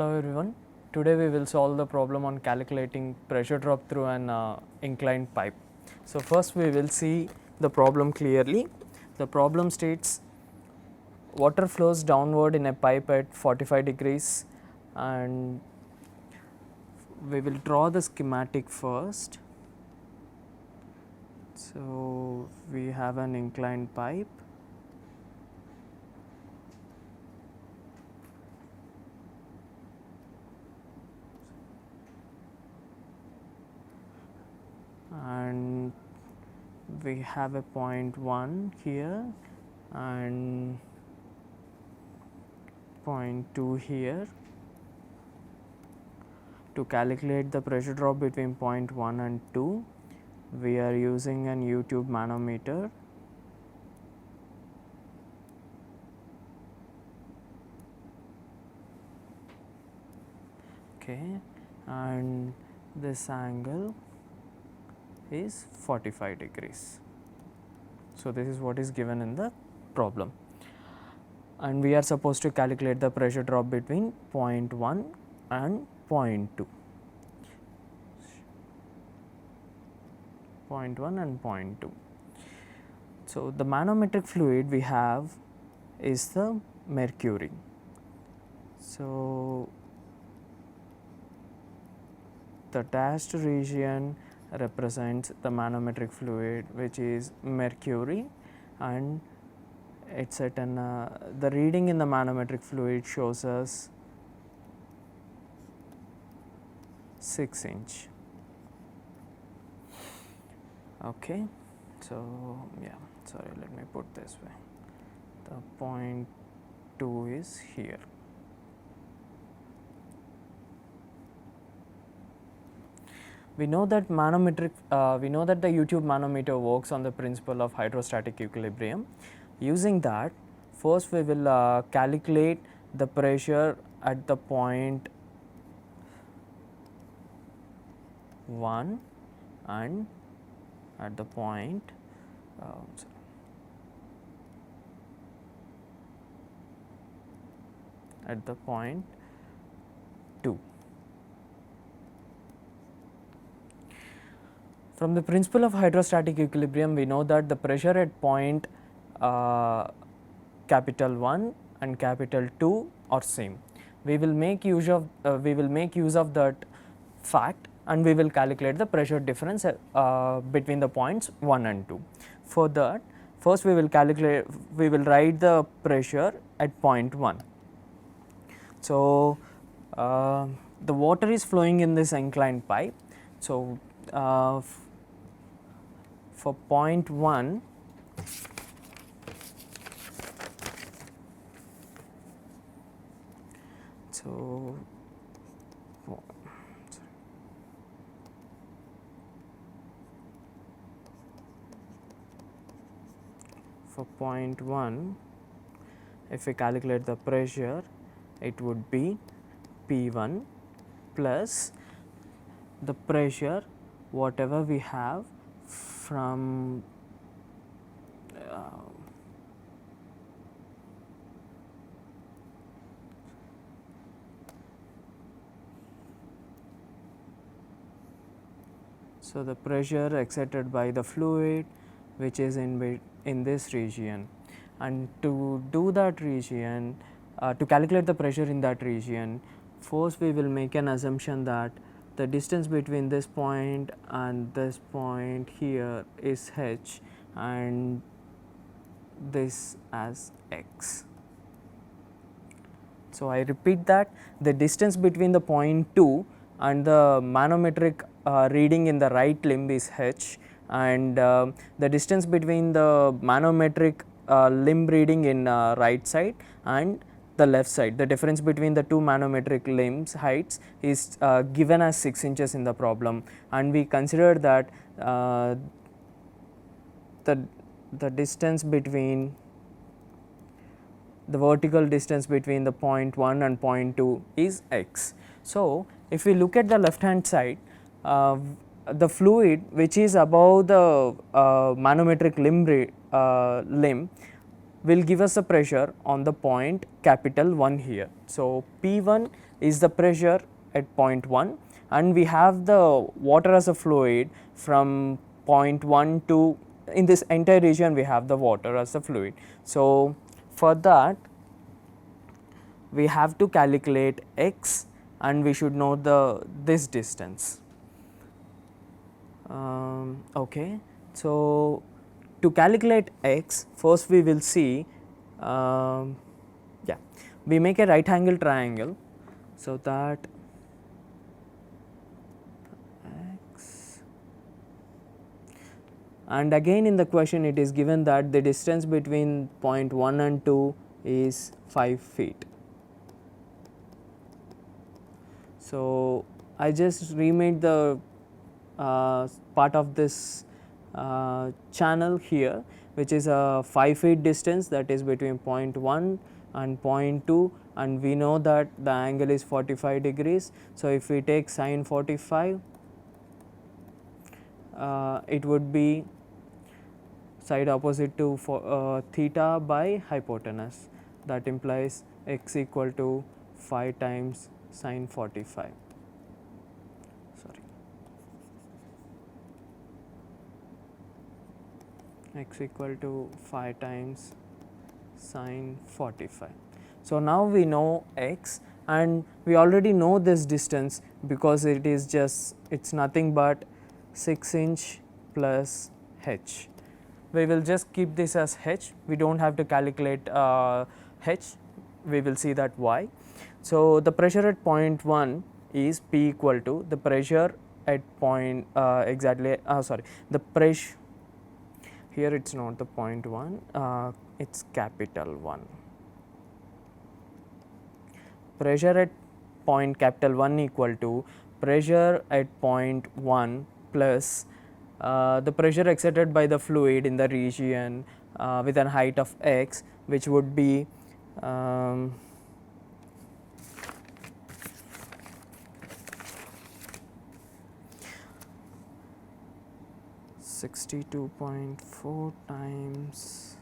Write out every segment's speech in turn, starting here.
Hello everyone. Today we will solve the problem on calculating pressure drop through an inclined pipe. So first we will see the problem clearly. The problem states water flows downward in a pipe at 45 degrees, and we will draw the schematic first. So we have an inclined pipe. And we have a point 1 here and point 2 here. To calculate the pressure drop between point 1 and 2, we are using an U-tube manometer. Okay, and this angle is 45 degrees. So this is what is given in the problem, and we are supposed to calculate the pressure drop between point 1 and point 2. Point 1 and point 2. So the manometric fluid we have is the mercury. So the dashed region represents the manometric fluid, which is mercury, and it's at an the reading in the manometric fluid shows us 6 inch. Okay, so yeah, sorry, let me put this way. The point 2 is here. We know that the U-tube manometer works on the principle of hydrostatic equilibrium. Using that, first we will calculate the pressure at the point 1 and at the point at the point 2. From the principle of hydrostatic equilibrium, we know that the pressure at point capital 1 and capital 2 are same. We will make use of that fact, and we will calculate the pressure difference between the points 1 and 2. For that, first we will write the pressure at point 1. So the water is flowing in this inclined pipe. So for point 1, so for point 1, if we calculate the pressure, it would be P1 plus the pressure whatever we have from so the pressure exerted by the fluid, which is in this region, and to do that region, to calculate the pressure in that region, first we will make an assumption that the distance between this point and this point here is h, and this as x. So I repeat that the distance between the point 2 and the manometric reading in the right limb is h, and the distance between the manometric limb reading in right side and the left side, the difference between the two manometric limbs heights is given as 6 inches in the problem, and we consider that the distance between the vertical distance between the point 1 and point 2 is x. So if we look at the left hand side, the fluid which is above the manometric limb will give us a pressure on the point capital 1 here. So P1 is the pressure at point 1, and we have the water as a fluid from point 1 to, in this entire region we have the water as a fluid. So, for that we have to calculate x, and we should know this distance. Okay. So, to calculate x, first we will see, we make a right angle triangle, so that x, and again in the question it is given that the distance between point 1 and 2 is 5 feet. So, I just remade the part of this channel here, which is a 5 feet distance, that is between point 1 and point 2, and we know that the angle is 45 degrees. So, if we take sin 45, it would be side opposite to theta by hypotenuse, that implies x equal to 5 times sin 45. X equal to 5 times sin 45. So, now we know x, and we already know this distance because it is just, it is nothing but 6 inch plus h. We will just keep this as h, we do not have to calculate h, we will see that why. So, the pressure at point 1 is P equal to the pressure at point the pressure, here it is not the point 1, it is capital 1. Pressure at point capital 1 equal to pressure at point 1 plus the pressure exerted by the fluid in the region with a height of x, which would be 62.4 times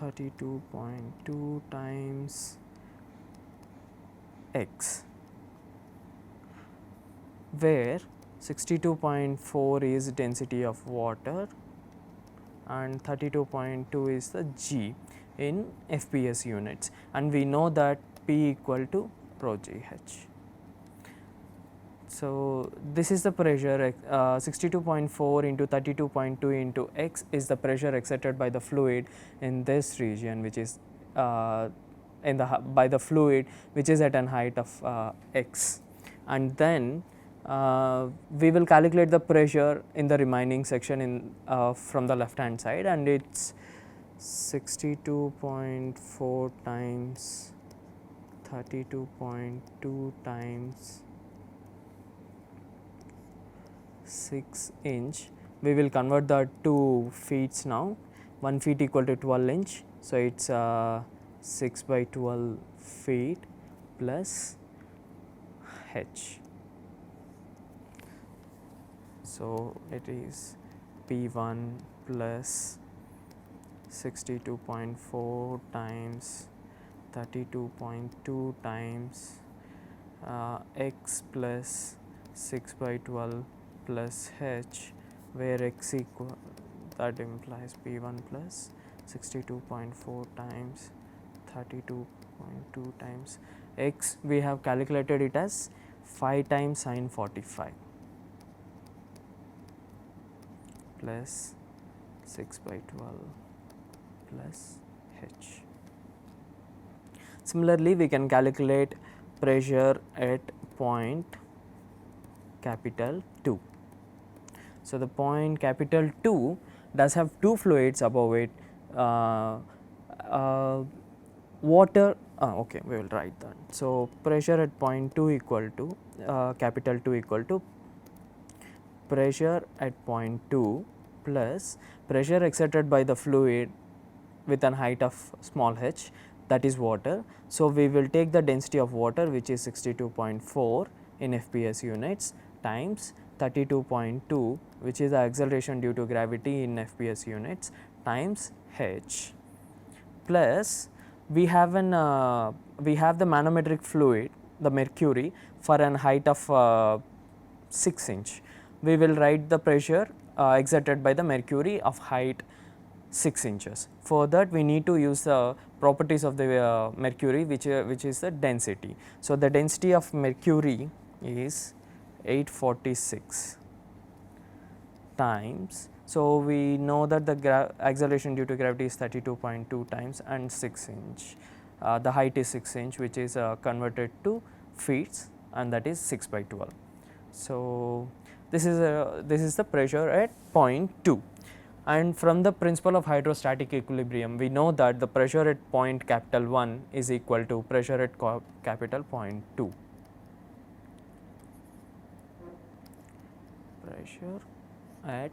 32.2 times x, where 62.4 is density of water and 32.2 is the G in FPS units, and we know that P equal to rho GH. So, this is the pressure 62.4 into 32.2 into x is the pressure exerted by the fluid in this region, which is by the fluid which is at an height of x, and then we will calculate the pressure in the remaining section in from the left hand side, and it is 62.4 times 32.2 times 6 inch. We will convert that to feet now. 1 feet equal to 12 inch. So, it is 6 by 12 feet plus h. So, it is P1 plus 62.4 times 32.2 times x plus 6 by 12 plus h, where x equal, that implies P1 plus 62.4 times 32.2 times x, we have calculated it as 5 times sin 45 plus 6 by 12 plus h. Similarly, we can calculate pressure at point capital 2. So, the point capital 2 does have two fluids above it, water, okay, we will write that. So, pressure at point 2 equal to capital 2 equal to pressure at point 2 plus pressure exerted by the fluid with an height of small h, that is water. So, we will take the density of water, which is 62.4 in FPS units, times 32.2, which is the acceleration due to gravity in FPS units, times h, plus we have the manometric fluid the mercury for an height of 6 inch. We will write the pressure exerted by the mercury of height 6 inches. For that we need to use the properties of the mercury, which is the density. So, the density of mercury is 846 times. So, we know that the acceleration due to gravity is 32.2 times and 6 inch. The height is 6 inch, which is converted to feet, and that is 6 by 12. So, this is the pressure at point 2. And from the principle of hydrostatic equilibrium, we know that the pressure at point capital 1 is equal to pressure at capital point 2. Pressure at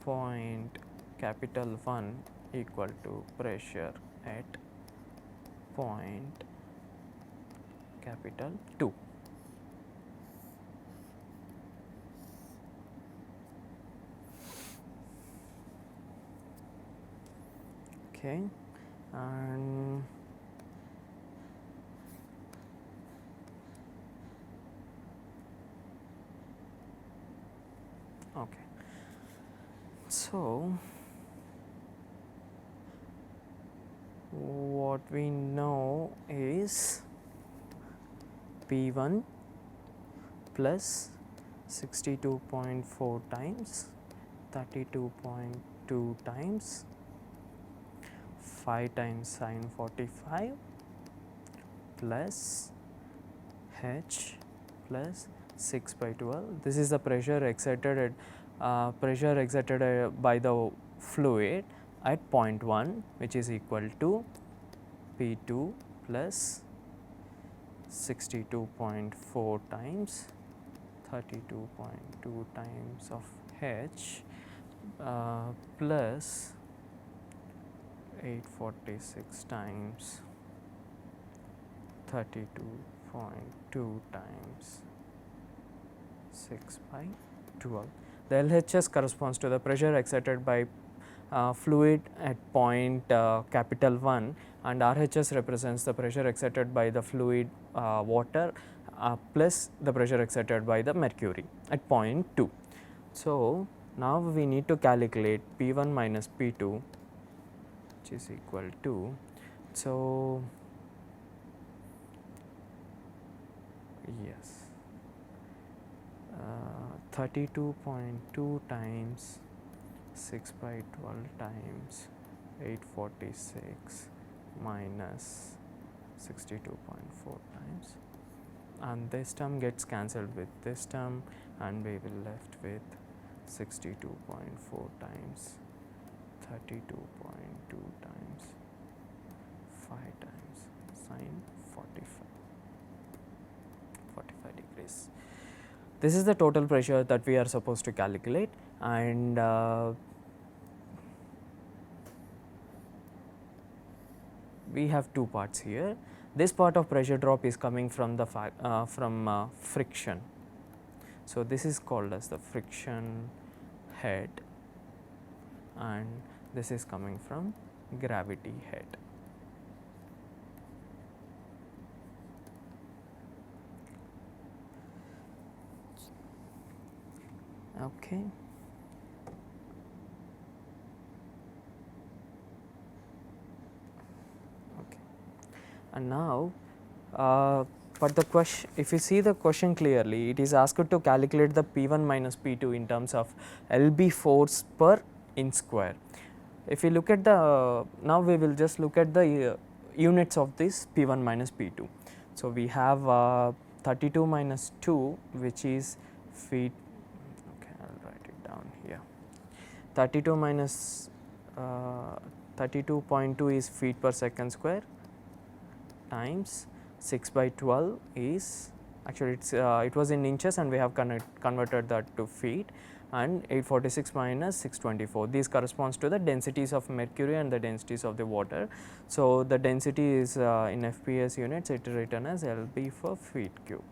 point capital 1 equal to pressure at point capital 2. Okay, and okay, so what we know is P1 plus 62.4 times 32.2 times 5 times sin 45 plus H plus 6 by 12. This is the pressure exerted by the fluid at point 1, which is equal to P2 plus 62.4 times 32.2 times of H plus 846 times 32.2 times 6 by 12. The LHS corresponds to the pressure exerted by fluid at point capital 1, and RHS represents the pressure exerted by the fluid water plus the pressure exerted by the mercury at point 2. So, now we need to calculate P1 minus P2, which is equal to, so yes, 32.2 times 6 by 12 times 846 minus 62.4 times, and this term gets cancelled with this term, and we will left with 62.4 times 32.2 times 5 times sin 45 degrees. This is the total pressure that we are supposed to calculate, and we have two parts here. This part of pressure drop is coming from the friction. So, this is called as the friction head, and this is coming from gravity head. Okay. Okay. And now, but the question, if you see the question clearly, it is asked to calculate the P1 minus P2 in terms of lb force per inch square. If you look at the, now we will just look at the units of this P1 minus P2. So, we have 32 minus 2, which is feet. Okay, I will write it down here. 32 minus 32.2 is feet per second square times 6 by 12 is, actually it was in inches and we have converted that to feet, and 846 minus 624, these corresponds to the densities of mercury and the densities of the water. So, the density is in FPS units, it is written as lb for feet cube.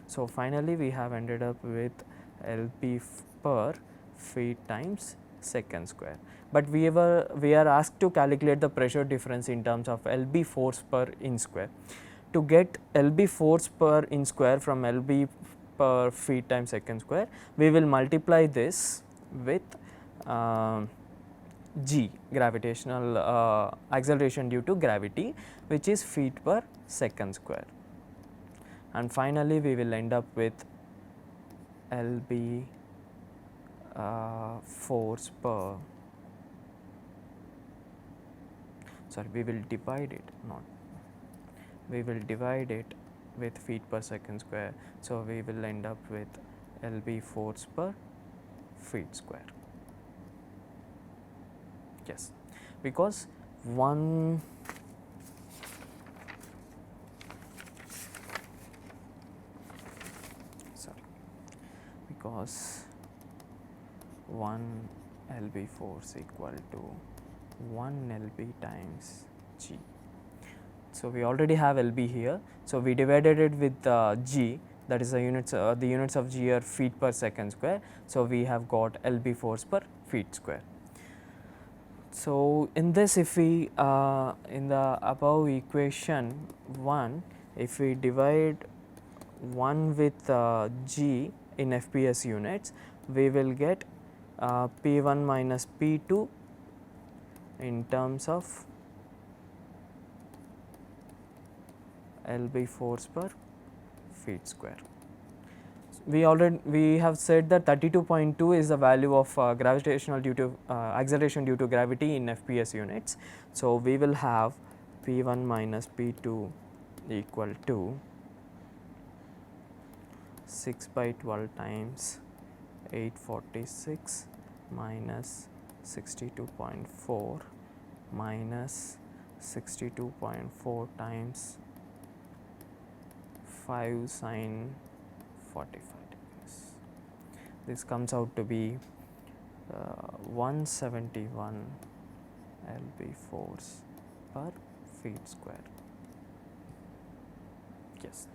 So, finally, we have ended up with lb per feet times second square, but we are asked to calculate the pressure difference in terms of lb force per inch square. to get LB force per inch square from LB per feet times second square, we will multiply this with G, gravitational acceleration due to gravity, which is feet per second square, and finally we will end up with LB force per, sorry, we will divide it, not, we will divide it with feet per second square. So, we will end up with LB force per feet square. Yes, because one because 1 LB force equal to 1 LB times G. So, we already have LB here. So, we divided it with G, that is the units of G are feet per second square. So, we have got LB force per feet square. So, in this, if we in the above equation 1, if we divide 1 with G in FPS units, we will get P1 minus P2 in terms of LB force per feet square. We have said that 32.2 is the value of gravitational due to acceleration due to gravity in FPS units. So, we will have P1 minus P2 equal to 6 by 12 times 846 minus 62.4 minus 62.4 times 5 sin 45 degrees. This comes out to be 171 LB force per feet square. Yes.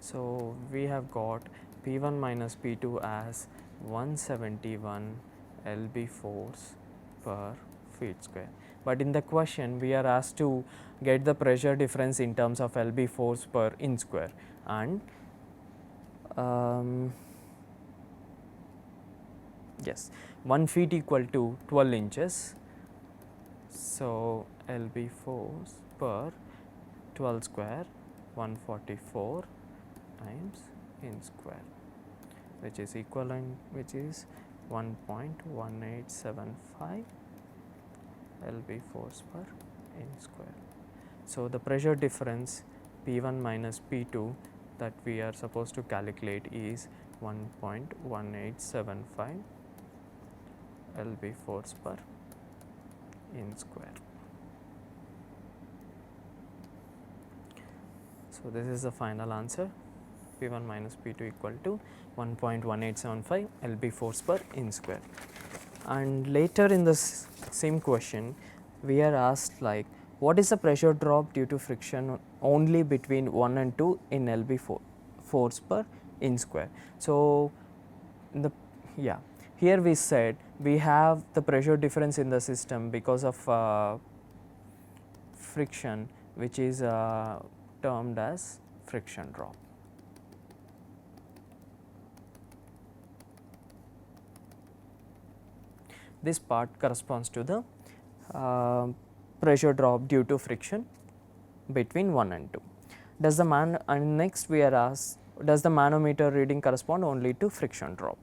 So, we have got P1 minus P2 as 171 LB force per feet square. But in the question, we are asked to get the pressure difference in terms of LB force per inch square, and yes, 1 feet equal to 12 inches. So, LB force per 12 square 144 times inch square, which is equivalent, which is 1.1875 LB force per inch square. So, the pressure difference P1 minus P2 that we are supposed to calculate is 1.1875 LB force per inch square. So, this is the final answer, P1 minus P2 equal to 1.1875 LB force per inch square. And later in this same question, we are asked like, what is the pressure drop due to friction only between 1 and 2 in LB force per inch square. So, here we said we have the pressure difference in the system because of friction, which is termed as friction drop. This part corresponds to the pressure drop due to friction between 1 and 2. Does the next we are asked, does the manometer reading correspond only to friction drop?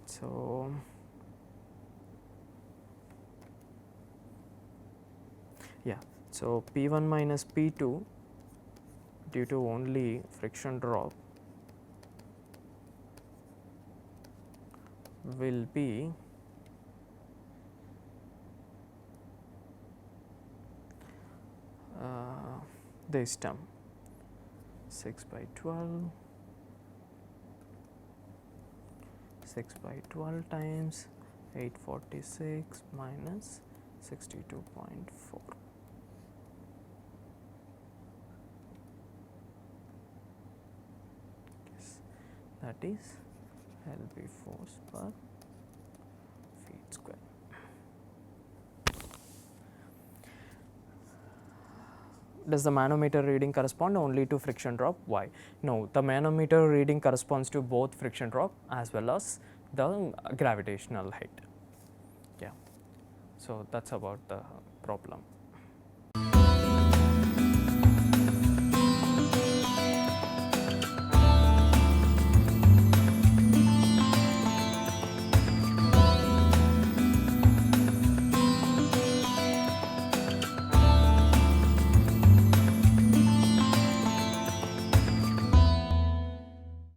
So, so P1 minus P2 due to only friction drop will be this term 6 by 12 times 846 minus 62.4. That is lb force per feet square. Does the manometer reading correspond only to friction drop? Why? No, the manometer reading corresponds to both friction drop as well as the gravitational height. Yeah, so that's about the problem.